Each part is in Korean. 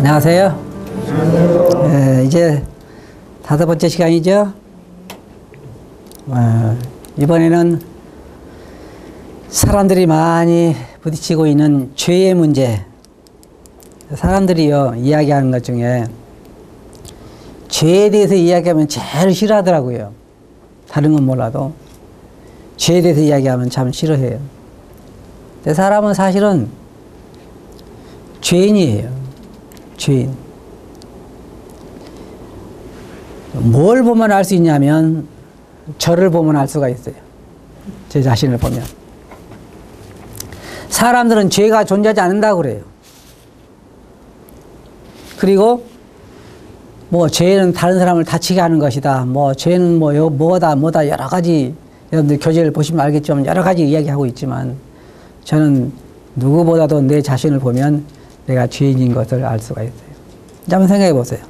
안녕하세요. 이제 5번째 시간이죠. 이번에는 사람들이 많이 부딪히고 있는 죄의 문제. 사람들이요, 이야기하는 것 중에 죄에 대해서 이야기하면 제일 싫어하더라고요. 다른 건 몰라도 죄에 대해서 이야기하면 참 싫어해요. 근데 사람은 사실은 죄인이에요. 죄인. 뭘 보면 알 수 있냐면 저를 보면 알 수가 있어요. 제 자신을 보면. 사람들은 죄가 존재하지 않는다고 그래요. 그리고 뭐 죄는 다른 사람을 다치게 하는 것이다. 뭐 죄는 뭐다 여러 가지, 여러분들 교재를 보시면 알겠지만 여러 가지 이야기하고 있지만 저는 누구보다도 내 자신을 보면 내가 죄인인 것을 알 수가 있어요. 한번 생각해 보세요.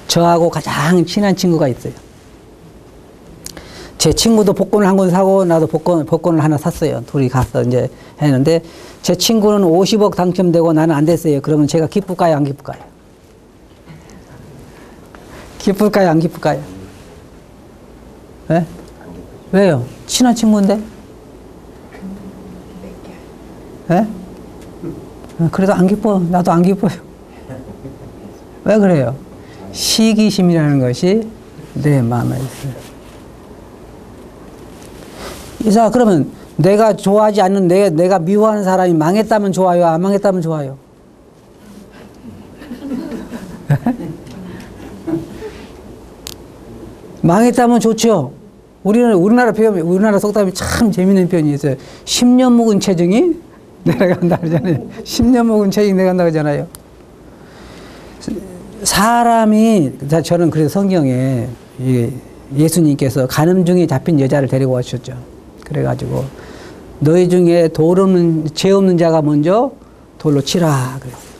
저하고 가장 친한 친구가 있어요. 제 친구도 복권을 한 권 사고 나도 복권을 하나 샀어요. 둘이 가서 이제 했는데 제 친구는 50억 당첨되고 나는 안 됐어요. 그러면 제가 기쁠까요, 안 기쁠까요? 기쁠까요, 안 기쁠까요? 네? 왜요? 친한 친구인데? 네? 그래도 안 기뻐. 나도 안 기뻐요. 왜 그래요? 시기심이라는 것이 내 마음에 있어요. 이사 그러면 내가 좋아하지 않는 내가 미워하는 사람이 망했다면 좋아요, 안 망했다면 좋아요? 망했다면 좋죠. 우리나라 속담이 참 재밌는 표현이 있어요. 10년 묵은 체증이 내려간다 그러잖아요. 10년 묵은 체증이 내려간다 그러잖아요. 사람이, 저는 그래서 성경에 예수님께서 간음중에 잡힌 여자를 데리고 오셨죠. 그래가지고 너희 중에 죄 없는 자가 먼저 돌로 치라 그랬어요.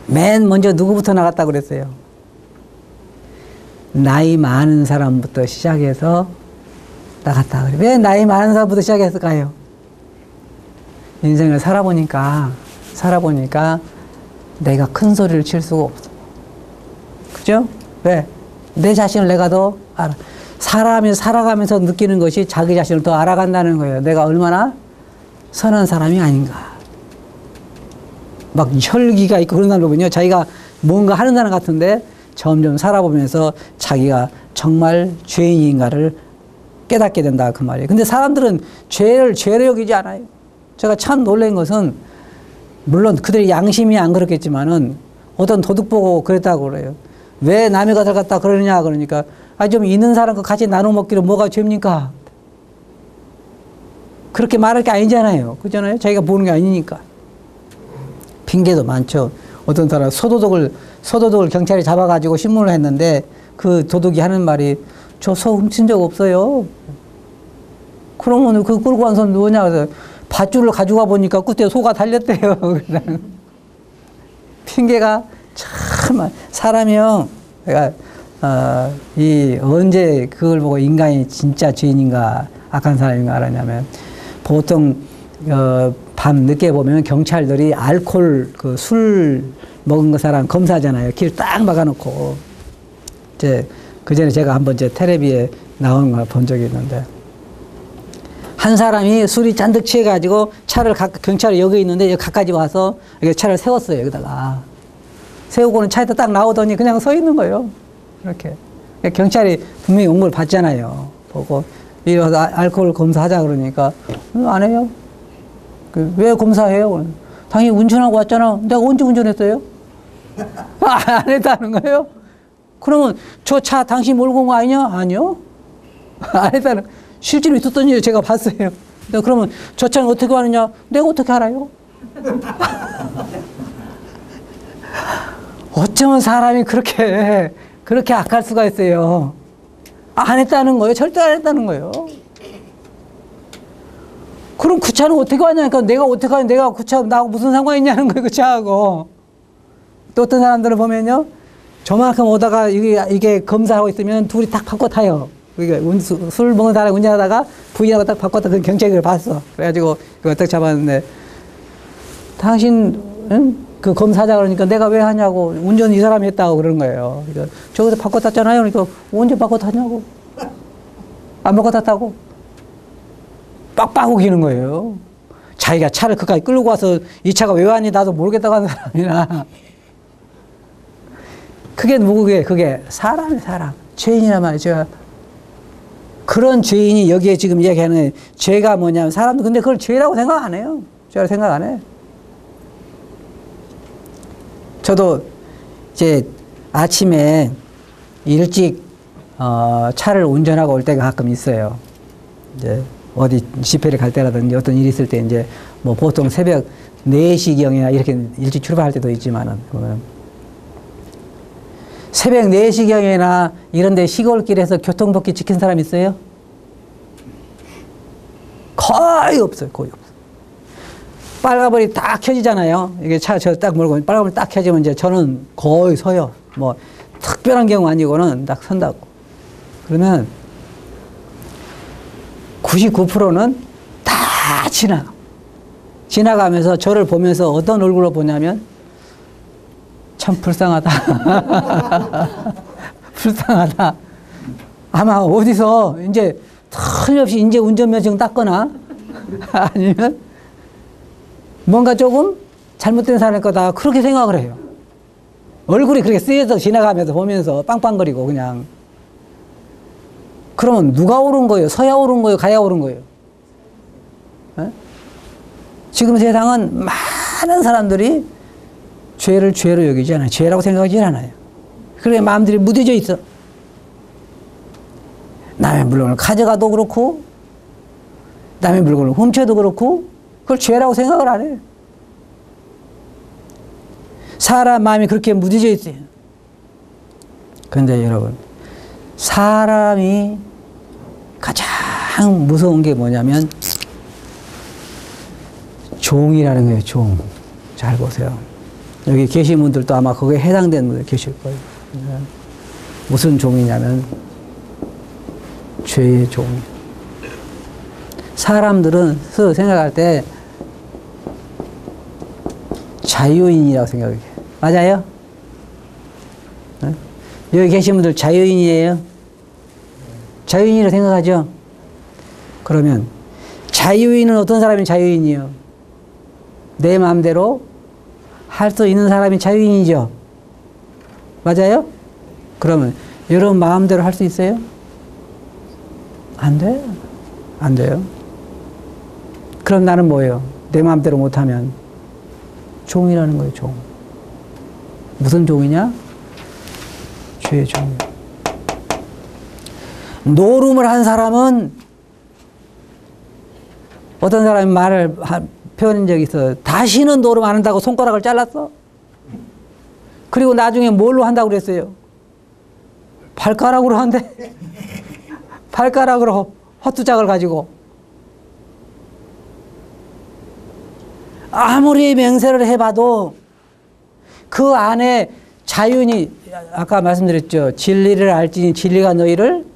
맨 먼저 누구부터 나갔다 그랬어요? 나이 많은 사람부터 시작해서 나갔다 그래요. 왜 나이 많은 사람부터 시작했을까요? 인생을 살아보니까 내가 큰 소리를 칠 수가 없어. 그죠? 왜? 내 자신을 내가 더 알아. 사람이 살아가면서 느끼는 것이 자기 자신을 더 알아간다는 거예요. 내가 얼마나 선한 사람이 아닌가. 막 혈기가 있고 그런 사람들은요, 자기가 뭔가 하는 사람 같은데 점점 살아보면서 자기가 정말 죄인인가를 깨닫게 된다 그 말이에요. 근데 사람들은 죄를 죄로 여기지 않아요. 제가 참 놀란 것은 물론 그들의 양심이 안 그렇겠지만은 어떤 도둑 보고 그랬다고 그래요. 왜 남의 것을 갖다 그러느냐 그러니까 좀 있는 사람과 같이 나눠 먹기로 뭐가 죄입니까? 그렇게 말할 게 아니잖아요. 그잖아요. 자기가 보는 게 아니니까. 핑계도 많죠. 어떤 사람 소도둑을 경찰이 잡아가지고 신문을 했는데 그 도둑이 하는 말이 저 소 훔친 적 없어요. 그러면 그 끌고 간 손 누구냐 그래서 밧줄을 가져가 보니까 그때 소가 달렸대요. 핑계가 참 사람이요. 그러니까 언제 그걸 보고 인간이 진짜 죄인인가 악한 사람인가 알았냐면 보통 밤 늦게 보면 경찰들이 알코올 술 먹은 거 사람 검사하잖아요. 길 딱 막아놓고 그 전에 제가 한번 텔레비에 나오는 걸 본 적이 있는데. 한 사람이 술이 잔뜩 취해가지고 경찰이 여기 있는데 여기 가까이 와서 차를 세웠어요. 여기다가. 세우고는 차에다 딱 나오더니 그냥 서 있는 거예요. 이렇게. 경찰이 분명히 온 걸 봤잖아요. 보고, 이리 와서 알코올 검사하자 그러니까, 안 해요. 왜 검사해요? 당연히 운전하고 왔잖아. 내가 언제 운전했어요? 안 했다는 거예요? 그러면 저 차 당신 몰고 온 거 아니냐? 아니요. 안 했다는 실제로 있었던 일 제가 봤어요. 그러면 저 차는 어떻게 하느냐? 내가 어떻게 알아요? 어쩌면 사람이 그렇게 악할 수가 있어요. 안 했다는 거예요. 절대 안 했다는 거예요. 그럼 그 차는 어떻게 왔냐니까 내가 어떻게 하냐? 내가 그 차 나하고 무슨 상관이 있냐는 거예요. 그 차하고. 또 어떤 사람들을 보면요. 저만큼 오다가 이게 검사하고 있으면 둘이 딱 바꿔 타요. 술 먹는 사람이 운전하다가 부인하고 딱 바꿨다. 그 경찰이 그걸 봤어. 그래가지고 그걸 딱 잡았는데 당신 그 검사자 그러니까 내가 왜 하냐고. 운전 이 사람이 했다고 그러는 거예요. 그러니까 저기서 바꿔 탔잖아요. 그러니까 언제 바꿔 탔냐고. 안 바꿔 탔다고. 빡빡 우기는 거예요. 자기가 차를 그까지 끌고 와서 이 차가 왜 왔니 나도 모르겠다고 하는 사람이나. 그게 누구게? 그게 사람이 사람. 죄인이란 말이죠. 그런 죄인이 여기에 지금 이야기하는 죄가 뭐냐면 사람도 근데 그걸 죄라고 생각 안 해요. 죄라고 생각 안 해. 저도 이제 아침에 일찍 차를 운전하고 올 때가 가끔 있어요. 이제 어디 집회를 갈 때라든지 어떤 일이 있을 때 이제 뭐 보통 새벽 4시경이나 이렇게 일찍 출발할 때도 있지만은 새벽 4시경이나 이런 데 시골길에서 교통법규 지킨 사람 있어요? 거의 없어요. 거의 없어요. 빨간불이 딱 켜지잖아요. 이게 차 저 딱 몰고 빨간불이 딱 켜지면 이제 저는 거의 서요. 뭐 특별한 경우 아니고는 딱 선다고. 그러면 99%는 다 지나가면서 저를 보면서 어떤 얼굴로 보냐면 참 불쌍하다. 불쌍하다. 아마 어디서 이제 틀림없이 이제 운전면허증 땄거나 아니면 뭔가 조금 잘못된 사람일 거다. 그렇게 생각을 해요. 얼굴이 그렇게 쓰여서 지나가면서 보면서 빵빵거리고 그냥. 그러면 누가 옳은 거예요? 서야 옳은 거예요? 가야 옳은 거예요? 에? 지금 세상은 많은 사람들이 죄를 죄로 여기지 않아요. 죄라고 생각하지 않아요. 그래 마음들이 무뎌져 있어. 남의 물건을 가져가도 그렇고 남의 물건을 훔쳐도 그렇고 그걸 죄라고 생각을 안 해요. 사람 마음이 그렇게 무뎌져 있어요. 그런데 여러분 사람이 가장 무서운 게 뭐냐면 종이라는 거예요. 종. 잘 보세요. 여기 계신 분들도 아마 거기에 해당되는 분들 계실 거예요. 무슨 종이냐면 죄의 종. 사람들은 스스로 생각할 때 자유인이라고 생각해요. 맞아요? 네? 여기 계신 분들 자유인이에요? 자유인이라고 생각하죠? 그러면 자유인은 어떤 사람이 자유인이에요? 내 마음대로 할 수 있는 사람이 자유인이죠? 맞아요? 그러면 여러분 마음대로 할 수 있어요? 안 돼요. 안 돼요. 그럼 나는 뭐예요? 내 마음대로 못하면 종이라는 거예요. 종. 무슨 종이냐? 죄의 종. 노름을 한 사람은 어떤 사람이 말을 표현한 적이 있어요. 다시는 노름 안 한다고 손가락을 잘랐어. 그리고 나중에 뭘로 한다고 그랬어요? 발가락으로 한대. 발가락으로 헛두짝을 가지고. 아무리 맹세를 해봐도 그 안에 자유인이 아까 말씀드렸죠. 진리를 알지니 진리가 너희를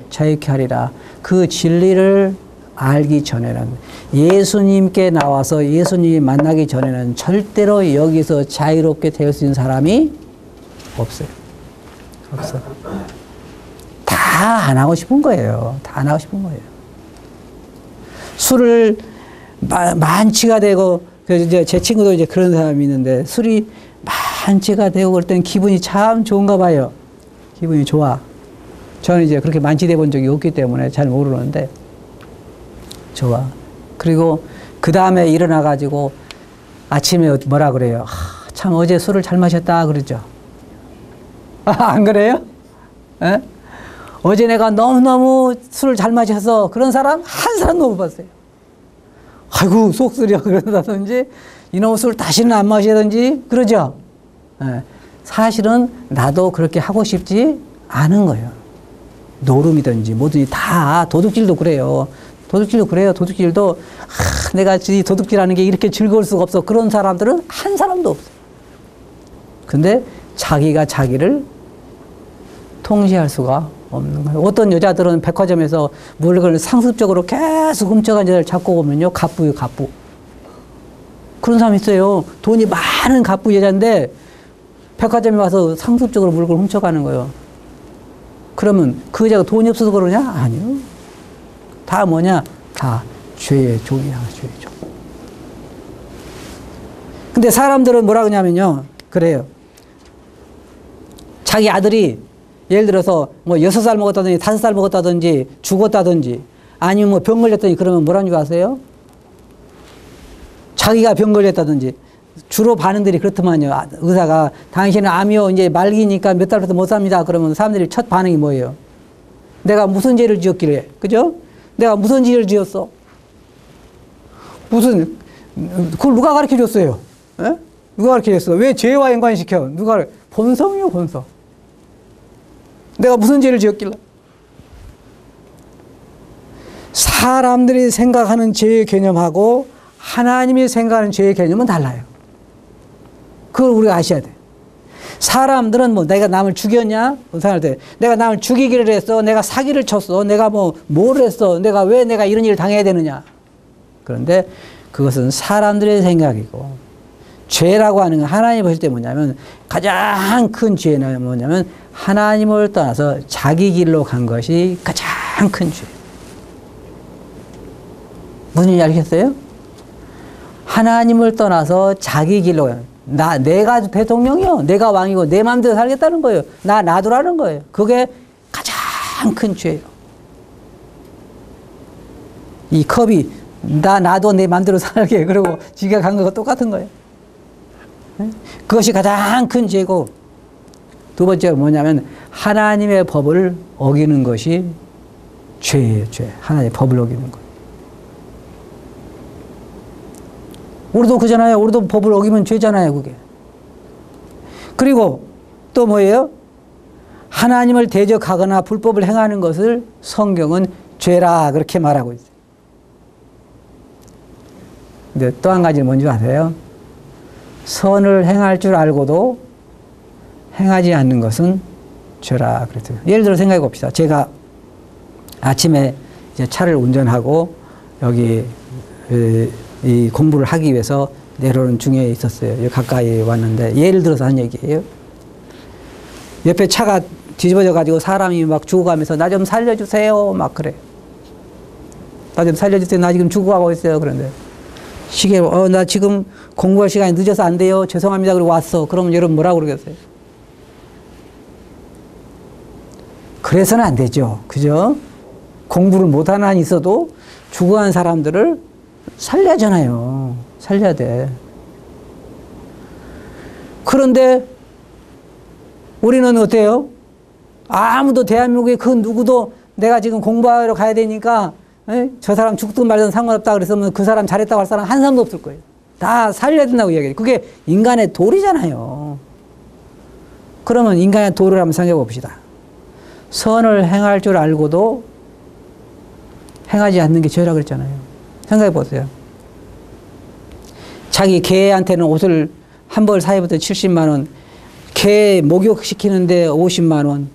자유케 하리라. 그 진리를 알기 전에는 예수님께 나와서 예수님이 만나기 전에는 절대로 여기서 자유롭게 될 수 있는 사람이 없어요. 없어요. 다 안 하고 싶은 거예요. 다 안 하고 싶은 거예요. 술을 만취가 되고, 이제 제 친구도 이제 그런 사람이 있는데, 술이 만취가 되고 그럴 때는 기분이 참 좋은가 봐요. 기분이 좋아. 저는 이제 그렇게 만취돼 본 적이 없기 때문에 잘 모르는데, 좋아. 그리고 그 다음에 일어나가지고 아침에 뭐라 그래요? 참 어제 술을 잘 마셨다 그러죠. 안 그래요? 에? 어제 내가 너무너무 술을 잘 마셔서 그런 사람 한 사람도 못 봤어요. 아이고 속 쓰려 그런다든지 이놈의 술 다시는 안 마시든지 그러죠. 에. 사실은 나도 그렇게 하고 싶지 않은 거예요. 노름이든지 뭐든지 다 도둑질도 그래요. 도둑질도 그래요. 도둑질도 내가 이 도둑질하는 게 이렇게 즐거울 수가 없어. 그런 사람들은 한 사람도 없어요. 근데 자기가 자기를 통제할 수가 없는 거예요. 어떤 여자들은 백화점에서 물건을 상습적으로 계속 훔쳐간 여자를 잡고 보면요. 갑부요, 갑부. 그런 사람 있어요. 돈이 많은 갑부 여자인데 백화점에 와서 상습적으로 물건을 훔쳐가는 거예요. 그러면 그 여자가 돈이 없어서 그러냐? 아니요. 다 뭐냐? 다 죄의 종이야, 죄의 종. 근데 사람들은 뭐라 그러냐면요. 그래요. 자기 아들이 예를 들어서 뭐 6살 먹었다든지 5살 먹었다든지 죽었다든지 아니면 뭐 병 걸렸더니 그러면 뭐라는 줄 아세요? 자기가 병 걸렸다든지 주로 반응들이 그렇더만요. 의사가 당신은 암이요 이제 말기니까 몇 달부터 못 삽니다. 그러면 사람들이 첫 반응이 뭐예요? 내가 무슨 죄를 지었길래, 그죠? 내가 무슨 죄를 지었어? 무슨 그걸 누가 가르쳐 줬어요? 에? 누가 가르쳐 줬어? 왜 죄와 연관시켜? 누가 본성이요, 본성. 내가 무슨 죄를 지었길래? 사람들이 생각하는 죄의 개념하고 하나님이 생각하는 죄의 개념은 달라요. 그걸 우리가 아셔야 돼. 사람들은 뭐 내가 남을 죽였냐? 생각할 때 내가 남을 죽이기를 했어. 내가 사기를 쳤어. 내가 뭘 했어. 내가 왜 내가 이런 일을 당해야 되느냐? 그런데 그것은 사람들의 생각이고 죄라고 하는 건 하나님 보실 때 뭐냐면 가장 큰 죄는 뭐냐면 하나님을 떠나서 자기 길로 간 것이 가장 큰 죄. 무슨 일인지 알겠어요? 하나님을 떠나서 자기 길로 가요. 내가 대통령이요. 내가 왕이고 내 마음대로 살겠다는 거예요. 놔두라는 거예요. 그게 가장 큰 죄예요. 이 컵이 놔둬 내 마음대로 살게 그러고 지가 간 거가 똑같은 거예요. 그것이 가장 큰 죄고 두 번째가 뭐냐면 하나님의 법을 어기는 것이 죄예요. 죄. 하나님의 법을 어기는 것. 우리도 그잖아요. 우리도 법을 어기면 죄잖아요, 그게. 그리고 또 뭐예요? 하나님을 대적하거나 불법을 행하는 것을 성경은 죄라 그렇게 말하고 있어요. 근데 또 한 가지는 뭔지 아세요? 선을 행할 줄 알고도 행하지 않는 것은 죄라 그랬어요. 예를 들어 생각해 봅시다. 제가 아침에 이제 차를 운전하고 여기 이 공부를 하기 위해서 내려오는 중에 있었어요. 여기 가까이 왔는데 예를 들어서 한 얘기예요. 옆에 차가 뒤집어져 가지고 사람이 막 죽어가면서 나 좀 살려주세요 막 그래. 나 좀 살려주세요. 나 지금 죽어가고 있어요. 그런데 시계 나 지금 공부할 시간이 늦어서 안 돼요. 죄송합니다. 그리고 왔어. 그러면 여러분 뭐라고 그러겠어요? 그래서는 안 되죠. 그죠? 공부를 못하는 한이 있어도 죽어간 사람들을 살려야잖아요. 살려야 돼. 그런데 우리는 어때요? 아무도 대한민국에 그 누구도 내가 지금 공부하러 가야 되니까 저 사람 죽든 말든 상관없다 그랬으면 그 사람 잘했다고 할 사람 한 사람도 없을 거예요. 다 살려야 된다고 이야기해요. 그게 인간의 도리잖아요. 그러면 인간의 도리를 한번 생각해 봅시다. 선을 행할 줄 알고도 행하지 않는 게 죄라고 그랬잖아요. 생각해 보세요. 자기 개한테는 옷을 한 벌 사이부터 70만 원, 개 목욕시키는데 50만 원,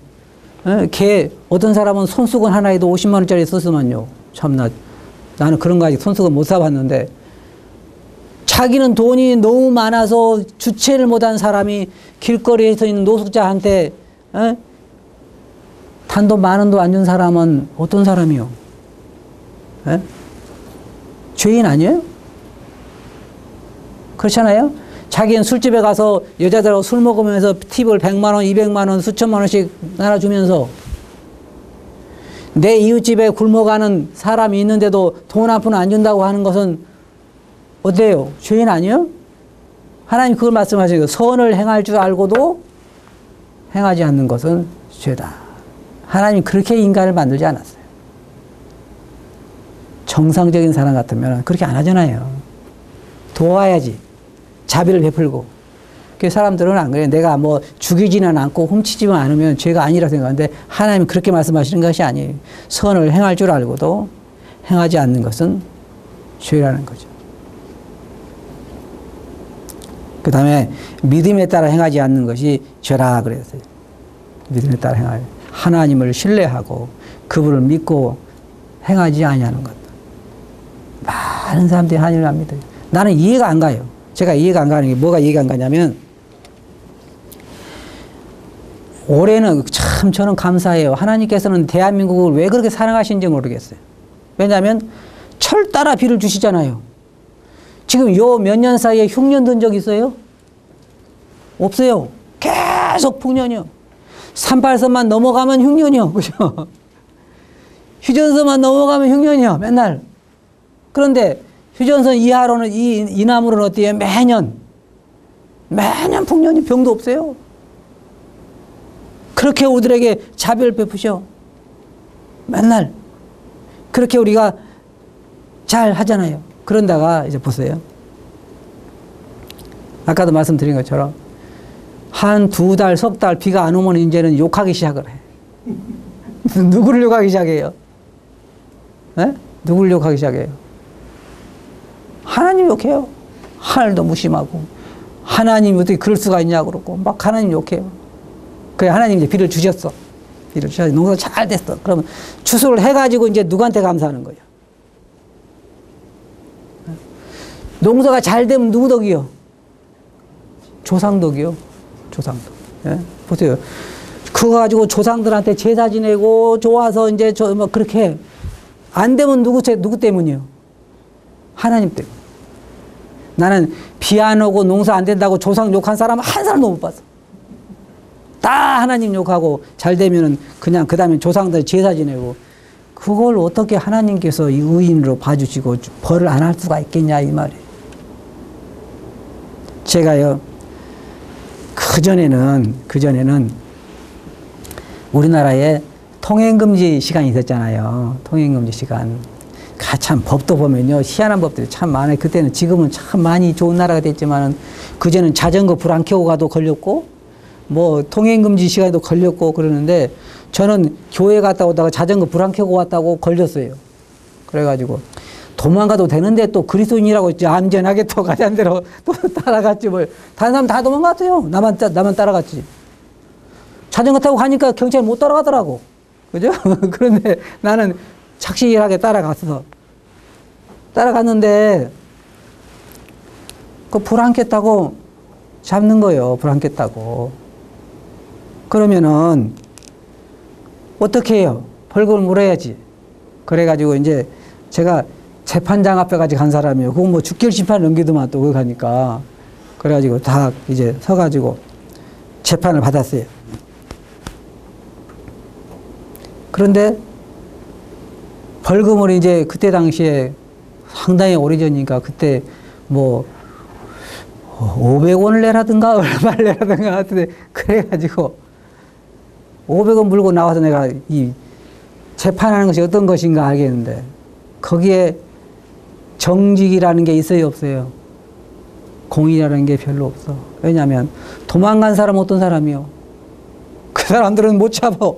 개 어떤 사람은 손수건 하나에도 50만 원짜리 썼으면요. 참나 나는 그런 거 아직 손수건 못 사봤는데 자기는 돈이 너무 많아서 주체를 못한 사람이 길거리에서 있는 노숙자한테 단돈 10,000원도 안 준 사람은 어떤 사람이요? 죄인 아니에요? 그렇잖아요? 자기는 술집에 가서 여자들하고 술 먹으면서 팁을 100만 원, 200만 원, 수천만 원씩 나눠주면서 내 이웃집에 굶어가는 사람이 있는데도 돈 한 푼 안 준다고 하는 것은 어때요? 죄인 아니에요? 하나님 그걸 말씀하시고 선을 행할 줄 알고도 행하지 않는 것은 죄다. 하나님이 그렇게 인간을 만들지 않았어요. 정상적인 사람 같으면 그렇게 안 하잖아요. 도와야지. 자비를 베풀고. 그 사람들은 안 그래요. 내가 뭐 죽이지는 않고 훔치지만 않으면 죄가 아니라 생각하는데 하나님은 그렇게 말씀하시는 것이 아니에요. 선을 행할 줄 알고도 행하지 않는 것은 죄라는 거죠. 그 다음에 믿음에 따라 행하지 않는 것이 죄라 그랬어요. 믿음에 따라 행하여 하나님을 신뢰하고 그분을 믿고 행하지 아니하는 것. 많은 사람들이 하나님을 안 믿어요. 나는 이해가 안 가요. 제가 이해가 안 가는 게 뭐가 이해가 안 가냐면 올해는 참 저는 감사해요. 하나님께서는 대한민국을 왜 그렇게 사랑하시는지 모르겠어요. 왜냐하면 철 따라 비를 주시잖아요. 지금 요 몇 년 사이에 흉년 든 적 있어요? 없어요. 계속 풍년이요. 38선만 넘어가면 흉년이요. 그죠? 휴전선만 넘어가면 흉년이요. 맨날. 그런데 휴전선 이하로는 이남으로는 어때요? 매년 풍년이 병도 없어요. 그렇게 우리들에게 자비를 베푸셔. 맨날. 그렇게 우리가 잘 하잖아요. 그런다가 이제 보세요. 아까도 말씀드린 것처럼 한 2달, 석 달 비가 안 오면 이제는 욕하기 시작을 해. 누구를 욕하기 시작해요? 네? 누구를 욕하기 시작해요? 하나님 욕해요. 하늘도 무심하고 하나님이 어떻게 그럴 수가 있냐고 그러고 막 하나님 욕해요. 그래 하나님 이제 비를 주셨어. 비를 주셔서 농사 잘 됐어. 그러면 추수를 해가지고 이제 누구한테 감사하는 거예요? 농사가 잘 되면 누구 덕이요? 조상 덕이요. 조상도. 예? 보세요. 그거 가지고 조상들한테 제사 지내고 좋아서 이제 뭐 그렇게 안 되면 누구 때문이요? 하나님 때문. 나는 비 안 오고 농사 안 된다고 조상 욕한 사람 한 사람도 못 봤어. 다 하나님 욕하고 잘 되면은 그냥 그 다음에 조상들 제사 지내고 그걸 어떻게 하나님께서 이 의인으로 봐주시고 벌을 안 할 수가 있겠냐 이 말이에요. 제가요. 그전에는 우리나라에 통행금지 시간이 있었잖아요. 통행금지 시간. 참 법도 보면요. 희한한 법들이 참 많아요. 그때는 지금은 참 많이 좋은 나라가 됐지만은 그전에는 자전거 불 안 켜고 가도 걸렸고 뭐 통행금지 시간에도 걸렸고 그러는데 저는 교회 갔다 오다가 자전거 불 안 켜고 왔다고 걸렸어요. 그래가지고 도망가도 되는데 또 그리스도인이라고 이제 안전하게 또 가자는 대로 또 따라갔지 뭘. 다른 사람 다 도망갔어요. 나만 따라갔지. 자전거 타고 가니까 경찰 못 따라가더라고. 그죠? 그런데 나는 착실하게 따라갔는데 그 불 안 켰다고 잡는 거예요. 불 안 켰다고. 그러면은 어떻게 해요? 벌금을 물어야지. 그래가지고 이제 제가 재판장 앞에까지 간 사람이에요. 그거 뭐 죽결 심판 넘기더만 또 거기 가니까. 그래가지고 다 이제 서가지고 재판을 받았어요. 그런데 벌금을 이제 그때 당시에 상당히 오래전이니까 그때 뭐 500원을 내라든가 얼마를 내라든가 하여튼 그래가지고 500원 물고 나와서 내가 이 재판하는 것이 어떤 것인가 알겠는데 거기에 정직이라는 게 있어요 없어요? 공의라는 게 별로 없어. 왜냐하면 도망간 사람은 어떤 사람이요? 그 사람들은 못 잡아.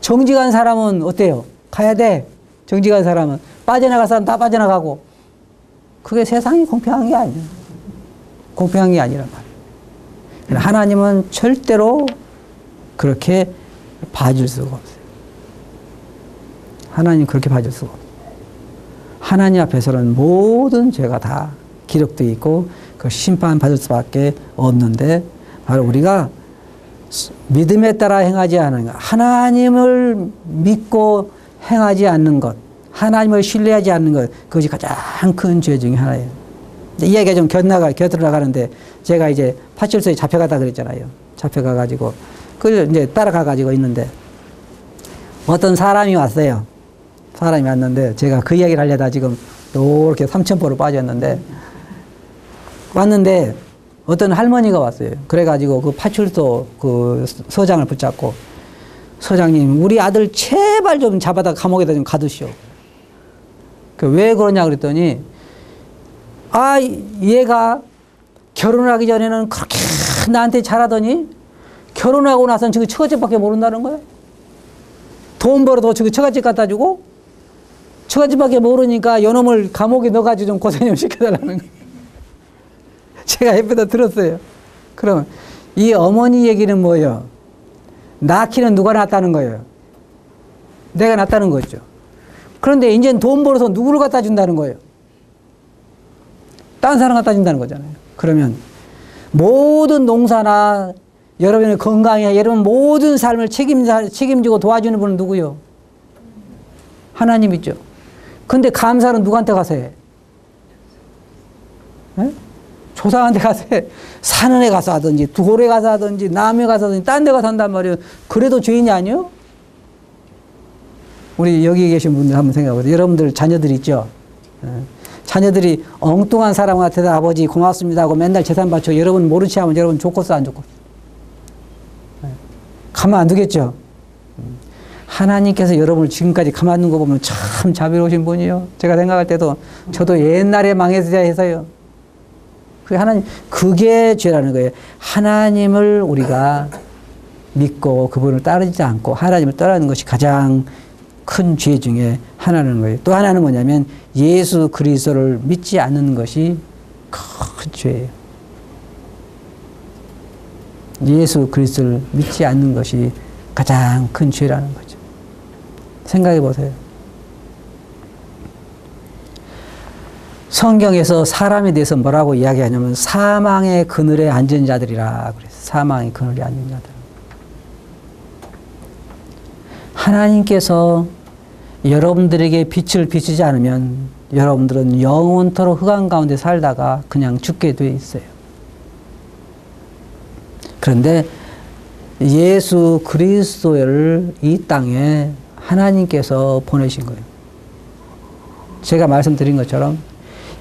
정직한 사람은 어때요? 가야 돼. 정직한 사람은 빠져나갈 사람 다 빠져나가고. 그게 세상이 공평한 게 아니야. 공평한 게 아니란 말이야. 하나님은 절대로 그렇게 봐줄 수가 없어요. 하나님 그렇게 봐줄 수가 없어요. 하나님 앞에서는 모든 죄가 다 기록되어 있고 그 심판받을 수밖에 없는데 바로 우리가 믿음에 따라 행하지 않은 것, 하나님을 믿고 행하지 않는 것, 하나님을 신뢰하지 않는 것, 그것이 가장 큰 죄 중에 하나예요. 이야기가 좀 곁들어가는데 제가 이제 파출소에 잡혀가다 그랬잖아요. 잡혀가가지고 그걸 이제 따라가가지고 있는데 어떤 사람이 왔어요. 사람이 왔는데 제가 그 이야기를 하려다 지금 이렇게 삼천포로 빠졌는데 왔는데 어떤 할머니가 왔어요. 그래가지고 그 파출소 그 서장을 붙잡고 서장님 우리 아들 제발 좀 잡아다 감옥에다 좀 가두시오. 왜 그러냐 그랬더니 아 얘가 결혼하기 전에는 그렇게 나한테 잘하더니 결혼하고 나서는 지금 처갓집밖에 모른다는 거야. 돈 벌어도 지금 처갓집 갖다 주고 처갓집밖에 모르니까 요놈을 감옥에 넣어가지고 좀 고생 좀 시켜달라는 거야. 제가 옆에다 들었어요. 그럼 이 어머니 얘기는 뭐예요? 낳기는 누가 낳았다는 거예요? 내가 낳았다는 거죠. 그런데 이제는 돈 벌어서 누구를 갖다 준다는 거예요? 딴 사람 갖다 준다는 거잖아요. 그러면 모든 농사나 여러분의 건강에 여러분 모든 삶을 책임지고 도와주는 분은 누구요? 하나님이죠. 근데 감사는 누구한테 가서 해? 에? 조상한테 가서 해. 사는 애 가서 하든지 돌에 가서 하든지 남에 가서 하든지 딴 데 가서 한단 말이에요. 그래도 죄인이 아니요? 우리 여기 계신 분들 한번 생각해보세요. 여러분들 자녀들 있죠? 자녀들이 엉뚱한 사람한테도 아버지 고맙습니다 하고 맨날 재산 바쳐 여러분 모른 체 하면 여러분 좋겠어 안 좋겠어? 가만 안 두겠죠? 하나님께서 여러분을 지금까지 가만둔 거 보면 참 자비로우신 분이요. 제가 생각할 때도 저도 옛날에 망했어야 해서요. 그게 죄라는 거예요. 하나님을 우리가 믿고 그분을 따르지 않고 하나님을 따르는 것이 가장 큰 죄 중에 하나는 거예요. 또 하나는 뭐냐면 예수 그리스도를 믿지 않는 것이 큰 죄예요. 예수 그리스도를 믿지 않는 것이 가장 큰 죄라는 거죠. 생각해 보세요. 성경에서 사람에 대해서 뭐라고 이야기하냐면 사망의 그늘에 앉은 자들이라 그랬어요. 사망의 그늘에 앉은 자들. 하나님께서 여러분들에게 빛을 비추지 않으면 여러분들은 영원토록 흑암 가운데 살다가 그냥 죽게 돼 있어요. 그런데 예수 그리스도를 이 땅에 하나님께서 보내신 거예요. 제가 말씀드린 것처럼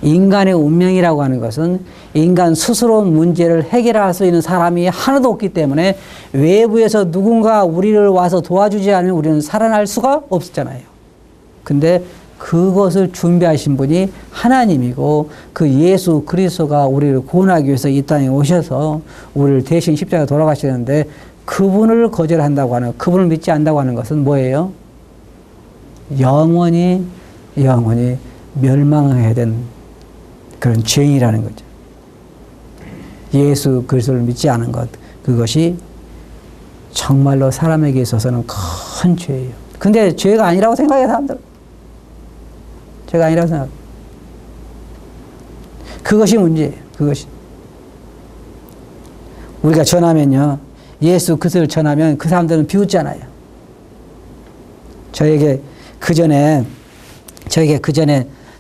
인간의 운명이라고 하는 것은 인간 스스로 문제를 해결할 수 있는 사람이 하나도 없기 때문에 외부에서 누군가 우리를 와서 도와주지 않으면 우리는 살아날 수가 없었잖아요. 근데 그것을 준비하신 분이 하나님이고 그 예수 그리스도가 우리를 구원하기 위해서 이 땅에 오셔서 우리를 대신 십자가에 돌아가시는데 그분을 거절한다고 하는, 그분을 믿지 않는다고 하는 것은 뭐예요? 영원히 멸망해야 된 그런 죄인이라는 거죠. 예수 그리스도를 믿지 않은 것, 그것이 정말로 사람에게 있어서는 큰 죄예요. 근데 죄가 아니라고 생각해요, 사람들. 죄가 아니라고 생각해요. 그것이 문제예요, 그것이. 우리가 전하면요, 예수 그리스도를 전하면 그 사람들은 비웃잖아요. 저에게 그 전에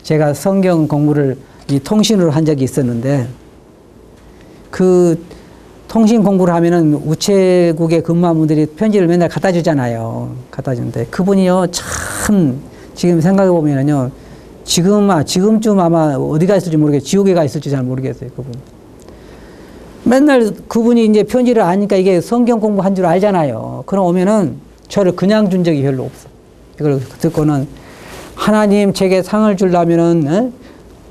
제가 성경 공부를 이 통신으로 한 적이 있었는데 그 통신 공부를 하면은 우체국에 근무한 분들이 편지를 맨날 갖다 주잖아요. 갖다 주는데 그분이요, 참 지금 생각해 보면은요, 지금쯤 아마 어디가 있을지 모르겠어요. 지옥에 가 있을지 잘 모르겠어요, 그분. 맨날 그분이 이제 편지를 아니까 이게 성경 공부한 줄 알잖아요. 그럼 오면은 저를 그냥 준 적이 별로 없어. 이걸 듣고는 하나님 제게 상을 주려면은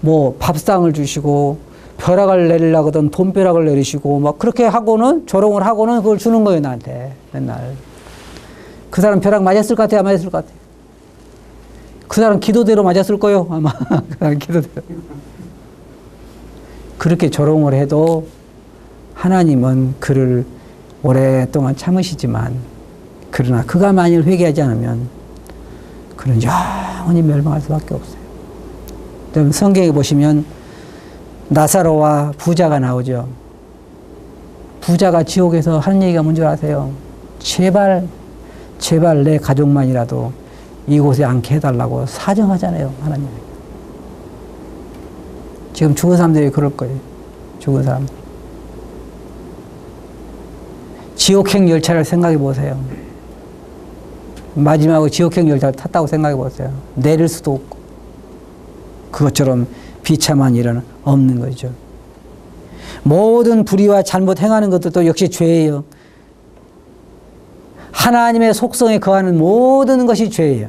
뭐 밥상을 주시고 벼락을 내리려거든 돈벼락을 내리시고 막 그렇게 하고는 조롱을 하고는 그걸 주는 거예요, 나한테 맨날. 그 사람 벼락 맞았을 것 같아요, 안 맞았을 것 같아요? 그 사람 기도대로 맞았을 거예요, 아마. 그 사람 기도대로. 그렇게 조롱을 해도 하나님은 그를 오랫동안 참으시지만 그러나 그가 만일 회개하지 않으면 그는 영원히 멸망할 수밖에 없어요. 성경에 보시면 나사로와 부자가 나오죠. 부자가 지옥에서 하는 얘기가 뭔지 아세요? 제발 내 가족만이라도 이곳에 않게 해달라고 사정하잖아요, 하나님. 지금 죽은 사람들이 그럴 거예요. 죽은 사람들. 지옥행 열차를 생각해 보세요. 마지막으로 지옥행 열차를 탔다고 생각해 보세요. 내릴 수도 없고. 그것처럼 비참한 일은 없는 거죠. 모든 불의와 잘못 행하는 것도 역시 죄예요. 하나님의 속성에 거하는 모든 것이 죄예요.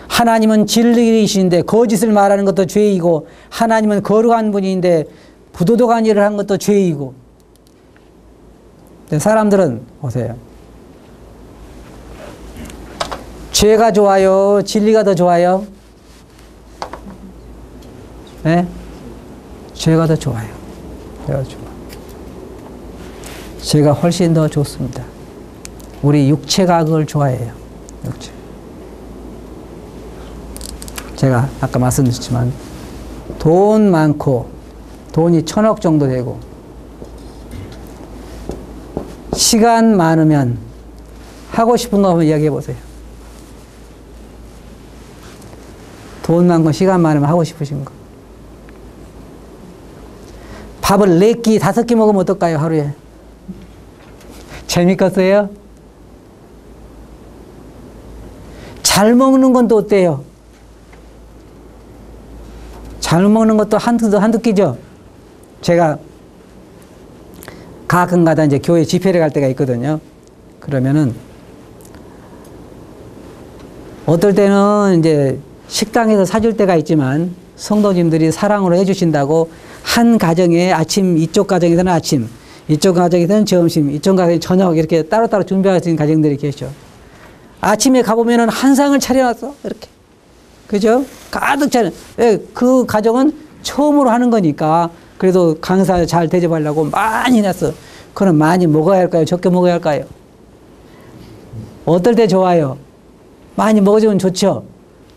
하나님은 진리이신데 거짓을 말하는 것도 죄이고, 하나님은 거룩한 분인데 부도덕한 일을 한 것도 죄이고. 사람들은 보세요. 죄가 좋아요? 진리가 더 좋아요? 네? 죄가 더 좋아요. 죄가 훨씬 더 좋습니다. 우리 육체가 그걸 좋아해요. 육체. 제가 아까 말씀드렸지만 돈 많고 돈이 1000억 정도 되고 시간 많으면 하고 싶은 거 한번 이야기해 보세요. 돈 많고 시간 많으면 하고 싶으신 거. 밥을 4끼, 5끼 먹으면 어떨까요, 하루에? 재밌겠어요? 잘 먹는 건 또 어때요? 잘 먹는 것도 한두 끼죠? 제가 가끔가다 이제 교회 집회를 갈 때가 있거든요. 그러면은 어떨 때는 이제 식당에서 사줄 때가 있지만 성도님들이 사랑으로 해주신다고 한 가정에 아침, 이쪽 가정에서는 아침, 이쪽 가정에서는 점심, 이쪽 가정에서는 저녁 이렇게 따로따로 준비하신 가정들이 계셔. 아침에 가보면은 한 상을 차려놨어. 이렇게. 그죠? 가득 차려. 그 가정은 처음으로 하는 거니까 그래도 강사 잘 대접하려고 많이 놨어. 그럼 많이 먹어야 할까요? 적게 먹어야 할까요? 어떨 때 좋아요? 많이 먹어주면 좋죠?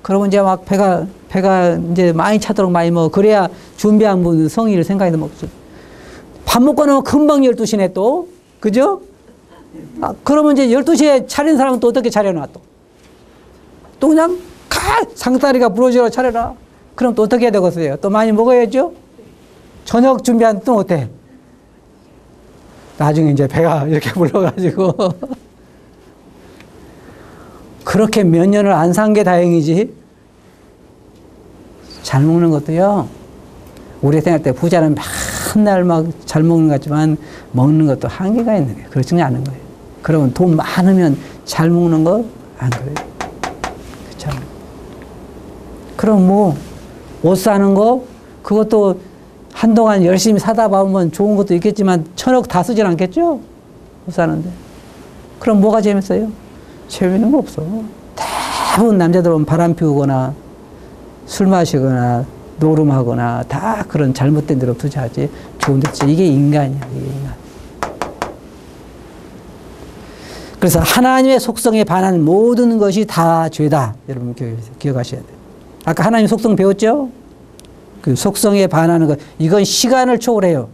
그러면 이제 막 배가 이제 많이 차도록 많이 먹어. 그래야 준비한 분 성의를 생각해서 먹죠. 밥 먹고 나면 금방 12시네 또. 그죠? 그러면 이제 12시에 차린 사람은 또 어떻게 차려놔 또? 또 그냥 상다리가 부러지도록 차려놔. 그럼 또 어떻게 해야 되겠어요? 또 많이 먹어야죠? 저녁 준비한 또 어때? 나중에 이제 배가 이렇게 불러가지고 그렇게 몇 년을 안 산 게 다행이지. 잘 먹는 것도요. 우리 생각할 때 부자는 맨날 막 잘 먹는 것 같지만 먹는 것도 한계가 있는 거예요. 그렇지 않은 거예요. 그러면 돈 많으면 잘 먹는 거 안 그래요. 그렇죠? 그럼 뭐 옷 사는 거 그것도 한동안 열심히 사다 보면 좋은 것도 있겠지만 1000억 다 쓰진 않겠죠? 옷 사는데. 그럼 뭐가 재밌어요? 재밌는 거 없어. 대부분 남자들은 바람 피우거나 술 마시거나 노름하거나 다 그런 잘못된 데로 투자하지. 좋은 데 쓰지. 이게 인간이야. 이게 인간. 그래서 하나님의 속성에 반한 모든 것이 다 죄다. 여러분 기억하셔야 돼요. 아까 하나님 속성 배웠죠? 그 속성에 반하는 것. 이건 시간을 초월해요.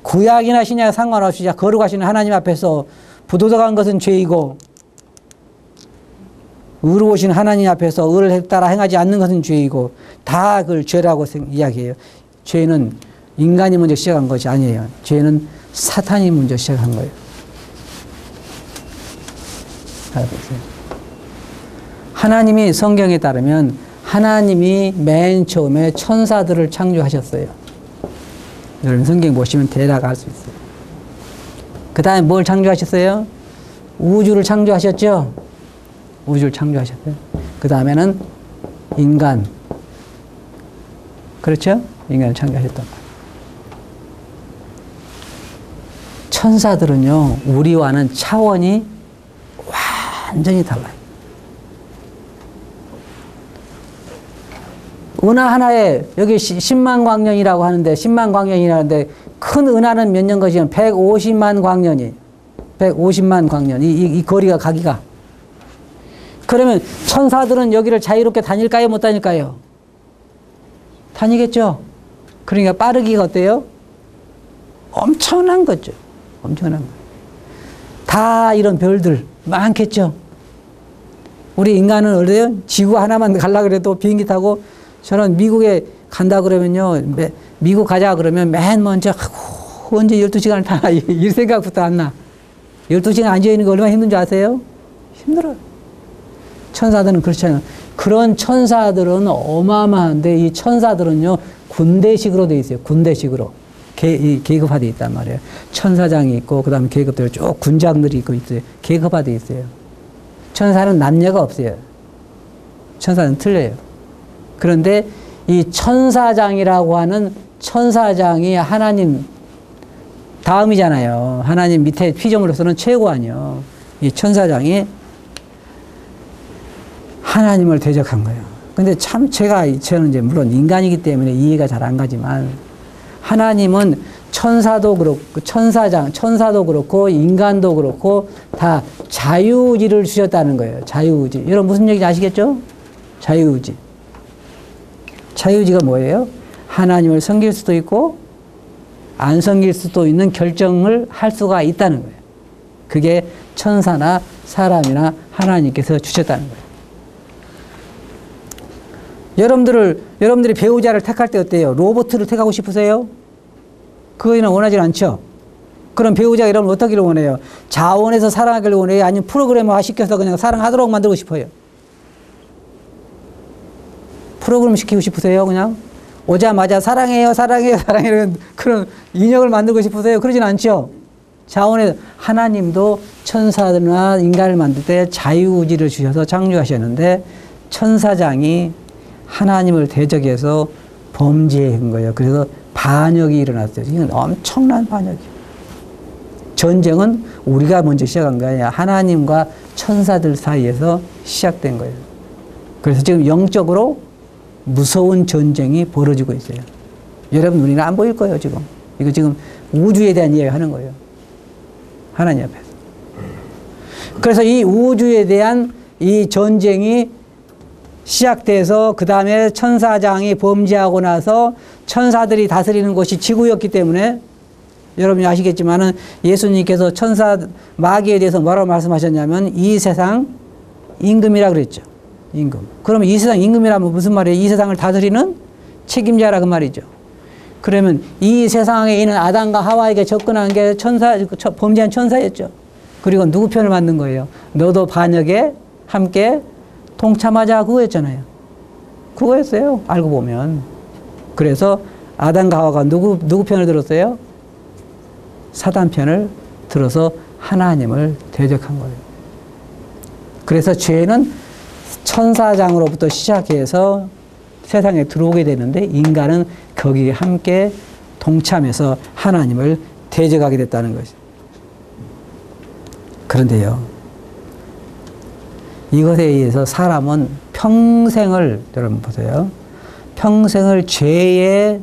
구약이나 신약 상관없이 거룩하시는 하나님 앞에서 부도덕한 것은 죄이고 의로우신 하나님 앞에서 의를 따라 행하지 않는 것은 죄이고 다 그걸 죄라고 이야기해요. 죄는 인간이 먼저 시작한 것이 아니에요. 죄는 사탄이 먼저 시작한 거예요. 하나님이 성경에 따르면 하나님이 맨 처음에 천사들을 창조하셨어요. 여러분 성경 보시면 대략 알 수 있어요. 그 다음에 뭘 창조하셨어요? 우주를 창조하셨죠? 우주를 창조하셨어요. 그 다음에는 인간. 그렇죠? 인간을 창조하셨단 말이에요. 천사들은요, 우리와는 차원이 완전히 달라요. 은하 하나에, 여기 10만 광년이라고 하는데, 10만 광년이라는데, 큰 은하는 몇 년 것이면 150만 광년이, 150만 광년. 이 거리가 가기가. 그러면 천사들은 여기를 자유롭게 다닐까요? 못 다닐까요? 다니겠죠? 그러니까 빠르기가 어때요? 엄청난 거죠. 엄청난 거. 다 이런 별들 많겠죠? 우리 인간은 어때요? 지구 하나만 가려고 그래도 비행기 타고 저는 미국에 간다 그러면요. 미국 가자 그러면 맨 먼저 하고 언제 12시간을 타나 이 생각부터 안 나. 12시간 앉아있는 거 얼마나 힘든지 아세요? 힘들어요. 천사들은 그렇지 않아요. 그런 천사들은 어마어마한데 이 천사들은요. 군대식으로 돼 있어요. 군대식으로. 계급화되어 있단 말이에요. 천사장이 있고 그 다음에 계급대로 쭉 군장들이 있고 있어요. 계급화되어 있어요. 천사는 남녀가 없어요. 천사는 틀려요. 그런데 이 천사장이라고 하는 천사장이 하나님 다음이잖아요. 하나님 밑에 피조물로서는 최고 아니요. 이 천사장이 하나님을 대적한 거예요. 근데 참 저는 이제 물론 인간이기 때문에 이해가 잘 안 가지만 하나님은 천사도 그렇고 천사도 그렇고 인간도 그렇고 다 자유의지를 주셨다는 거예요. 자유의지. 여러분 무슨 얘기인지 아시겠죠? 자유의지. 자유의지가 뭐예요? 하나님을 섬길 수도 있고 안 섬길 수도 있는 결정을 할 수가 있다는 거예요. 그게 천사나 사람이나 하나님께서 주셨다는 거예요. 여러분들이 배우자를 택할 때 어때요? 로봇을 택하고 싶으세요? 그거는 원하지 않죠? 그럼 배우자가 여러분 어떻기를 원해요? 자원해서 사랑하기를 원해요? 아니면 프로그램화 시켜서 그냥 사랑하도록 만들고 싶어요? 프로그램 시키고 싶으세요? 그냥? 오자마자 사랑해요, 사랑해요, 사랑해요. 그런 인형을 만들고 싶으세요? 그러진 않죠? 자원에 하나님도 천사들이나 인간을 만들 때 자유의지를 주셔서 창조하셨는데 천사장이 하나님을 대적해서 범죄한 거예요. 그래서 반역이 일어났어요. 이건 엄청난 반역이에요. 전쟁은 우리가 먼저 시작한 거 아니야. 하나님과 천사들 사이에서 시작된 거예요. 그래서 지금 영적으로 무서운 전쟁이 벌어지고 있어요. 여러분 눈에는 안 보일 거예요, 지금. 이거 지금 우주에 대한 이야기 하는 거예요. 하나님 앞에서. 그래서 이 우주에 대한 이 전쟁이 시작돼서 그 다음에 천사장이 범죄하고 나서 천사들이 다스리는 곳이 지구였기 때문에 여러분이 아시겠지만은 예수님께서 천사 마귀에 대해서 뭐라고 말씀하셨냐면 이 세상 임금이라 그랬죠. 임금. 그러면 이 세상 임금이라면 무슨 말이에요? 이 세상을 다스리는 책임자라 그 말이죠. 그러면 이 세상에 있는 아담과 하와에게 접근한 게 범죄한 천사였죠. 그리고 누구 편을 만든 거예요? 너도 반역에 함께 동참하자 그거였잖아요. 그거였어요. 알고 보면. 그래서 아담과 하와가 누구 편을 들었어요? 사단 편을 들어서 하나님을 대적한 거예요. 그래서 죄는 천사장으로부터 시작해서 세상에 들어오게 되는데 인간은 거기에 함께 동참해서 하나님을 대적하게 됐다는 것이죠. 그런데요, 이것에 의해서 사람은 평생을, 여러분 보세요. 평생을 죄의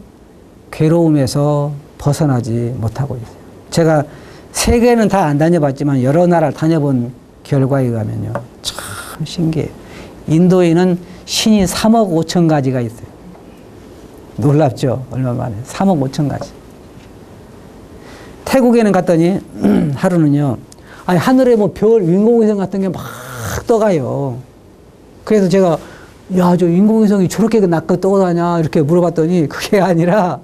괴로움에서 벗어나지 못하고 있어요. 제가 세계는 다 안 다녀봤지만 여러 나라를 다녀본 결과에 의하면요. 참 신기해요. 인도에는 신이 3억 5천 가지가 있어요. 놀랍죠? 얼마 만에. 3억 5천 가지. 태국에는 갔더니 하루는요. 아니 하늘에 뭐 별 인공위성 같은 게 막 떠가요. 그래서 제가 야, 저 인공위성이 저렇게 낮게 떠다냐 이렇게 물어봤더니 그게 아니라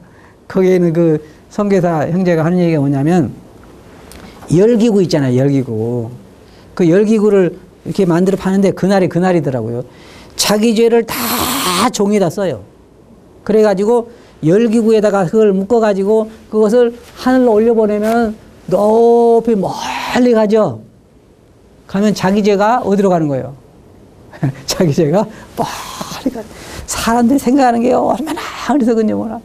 거기에는 그 선교사 형제가 하는 얘기가 뭐냐면 열기구 있잖아요. 열기구. 그 열기구를 이렇게 만들어 파는데 그날이 그날이더라고요. 자기 죄를 다 종이다 써요. 그래가지고 열기구에다가 그걸 묶어가지고 그것을 하늘로 올려보내면 높이 멀리 가죠. 가면 자기 죄가 어디로 가는 거예요? 자기 죄가 멀리 가. 사람들이 생각하는 게 얼마나 어리석은지 몰라.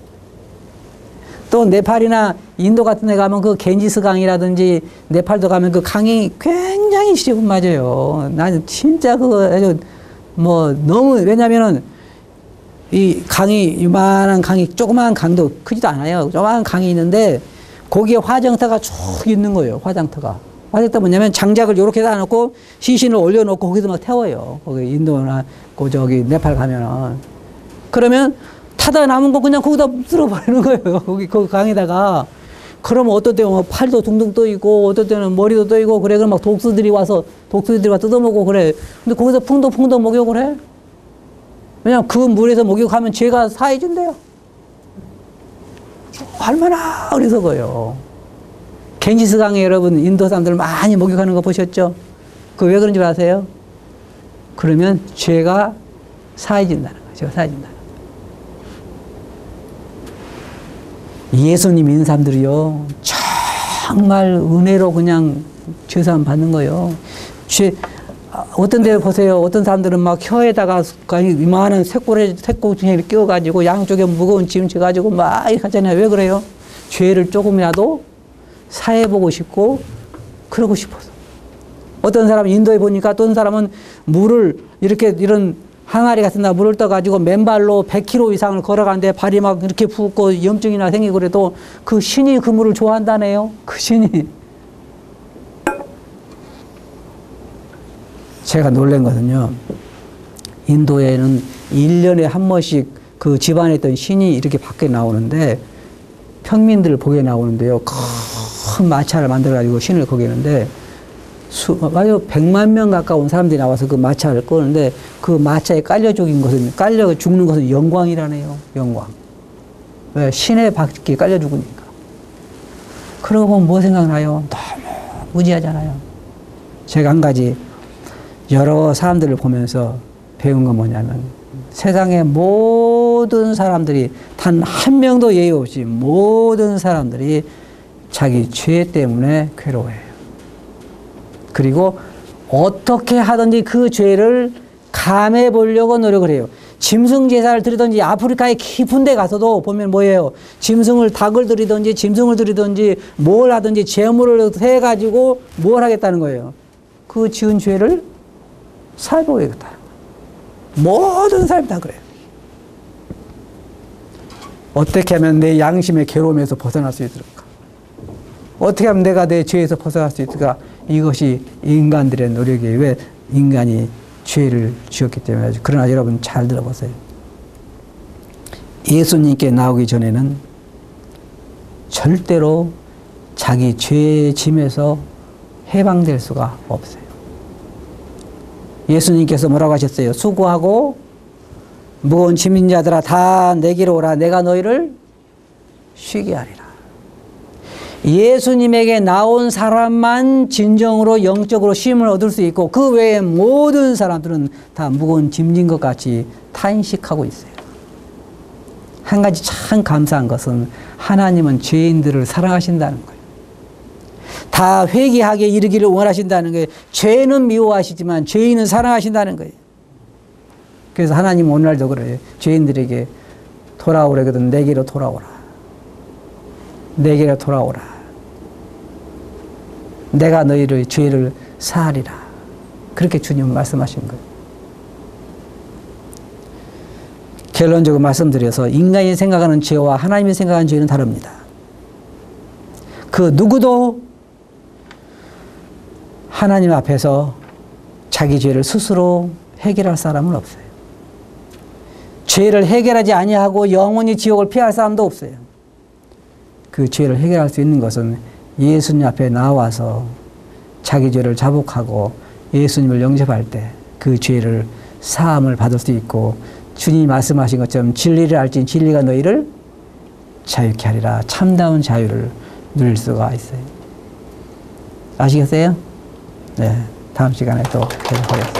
또 네팔이나 인도 같은 데 가면 그 겐지스 강이라든지 네팔도 가면 그 강이 굉장히 시리고 맞아요. 나는 진짜 그거 아주 뭐 너무 왜냐면은 이 강이 요만한 강이 조그마한 강도 크지도 않아요. 조그마한 강이 있는데 거기에 화장터가 쭉 있는 거예요. 화장터가. 화장터 뭐냐면 장작을 이렇게 놔놓고 시신을 올려놓고 거기서 막 태워요. 거기 인도나 그 저기 네팔 가면은. 그러면 타다 남은 거 그냥 거기다 쓸어버리는 거예요. 거기 그 강에다가. 그러면 어떨 때는 뭐 팔도 둥둥 떠 있고 어떨 때는 머리도 떠 있고 그래. 그럼 막 독수들이 와서 뜯어먹고 그래. 근데 거기서 풍덩풍덩 목욕을 해. 왜냐면 그 물에서 목욕하면 죄가 사해진대요. 얼마나 어리석어요. 겐지스 강에 여러분 인도 사람들 많이 목욕하는 거 보셨죠? 그 왜 그런 줄 아세요? 그러면 죄가 사해진다는 거예요. 죄가 사해진다는 거예요. 예수님 믿는 사람들이요. 정말 은혜로 그냥 죄사함 받는 거예요. 어떤 데 보세요. 어떤 사람들은 막 혀에다가 이만한 새꼬쟁이를 끼워가지고 양쪽에 무거운 짐 져가지고 막 이렇게 하잖아요. 왜 그래요? 죄를 조금이라도 사해보고 싶고 그러고 싶어서. 어떤 사람은 인도에 보니까 어떤 사람은 물을 이런 항아리 같은 데 물을 떠가지고 맨발로 100km 이상을 걸어가는데 발이 막 이렇게 붓고 염증이나 생기고 그래도 그 신이 그 물을 좋아한다네요. 그 신이. 제가 놀란 것은요. 인도에는 1년에 한 번씩 그 집안에 있던 신이 이렇게 밖에 나오는데 평민들을 보게 나오는데요. 큰 마차를 만들어가지고 신을 거기는데 아주 100만 명 가까운 사람들이 나와서 그 마차를 끄는데 그 마차에 깔려 죽는 것은 영광이라네요. 영광. 왜? 신의 바퀴에 깔려 죽으니까. 그러고 보면 뭐 생각나요? 너무 무지하잖아요. 제가 한 가지 여러 사람들을 보면서 배운 건 뭐냐면 세상의 모든 사람들이 단 한 명도 예의 없이 모든 사람들이 자기 죄 때문에 괴로워해요. 그리고 어떻게 하든지 그 죄를 감해 보려고 노력을 해요. 짐승 제사를 드리든지 아프리카의 깊은 데 가서도 보면 뭐예요? 닭을 드리든지 짐승을 드리든지 뭘 하든지 제물을 해가지고 뭘 하겠다는 거예요? 그 지은 죄를 살펴야겠다. 모든 사람이 다 그래요. 어떻게 하면 내 양심의 괴로움에서 벗어날 수 있을까? 어떻게 하면 내가 내 죄에서 벗어날 수 있을까? 이것이 인간들의 노력이에요. 왜? 인간이 죄를 지었기 때문에. 그러나 여러분 잘 들어보세요. 예수님께 나오기 전에는 절대로 자기 죄의 짐에서 해방될 수가 없어요. 예수님께서 뭐라고 하셨어요? 수고하고 무거운 짐진 자들아 다 내게로 오라. 내가 너희를 쉬게 하리라. 예수님에게 나온 사람만 진정으로 영적으로 쉼을 얻을 수 있고 그 외에 모든 사람들은 다 무거운 짐진 것 같이 탄식하고 있어요. 한 가지 참 감사한 것은 하나님은 죄인들을 사랑하신다는 거예요. 다 회개하게 이르기를 원하신다는 거예요. 죄는 미워하시지만 죄인은 사랑하신다는 거예요. 그래서 하나님 오늘날도 그래요. 죄인들에게 돌아오래거든 내게로 돌아오라. 내게로 돌아오라. 내가 너희를 죄를 사하리라. 그렇게 주님은 말씀하신 거예요. 결론적으로 말씀드려서 인간이 생각하는 죄와 하나님이 생각하는 죄는 다릅니다. 그 누구도 하나님 앞에서 자기 죄를 스스로 해결할 사람은 없어요. 죄를 해결하지 아니하고 영원히 지옥을 피할 사람도 없어요. 그 죄를 해결할 수 있는 것은 예수님 앞에 나와서 자기 죄를 자복하고 예수님을 영접할 때 그 죄를 사함을 받을 수 있고 주님이 말씀하신 것처럼 진리를 알지 진리가 너희를 자유케 하리라. 참다운 자유를 누릴 수가 있어요. 아시겠어요? 네, 다음 시간에 또 계속하겠습니다.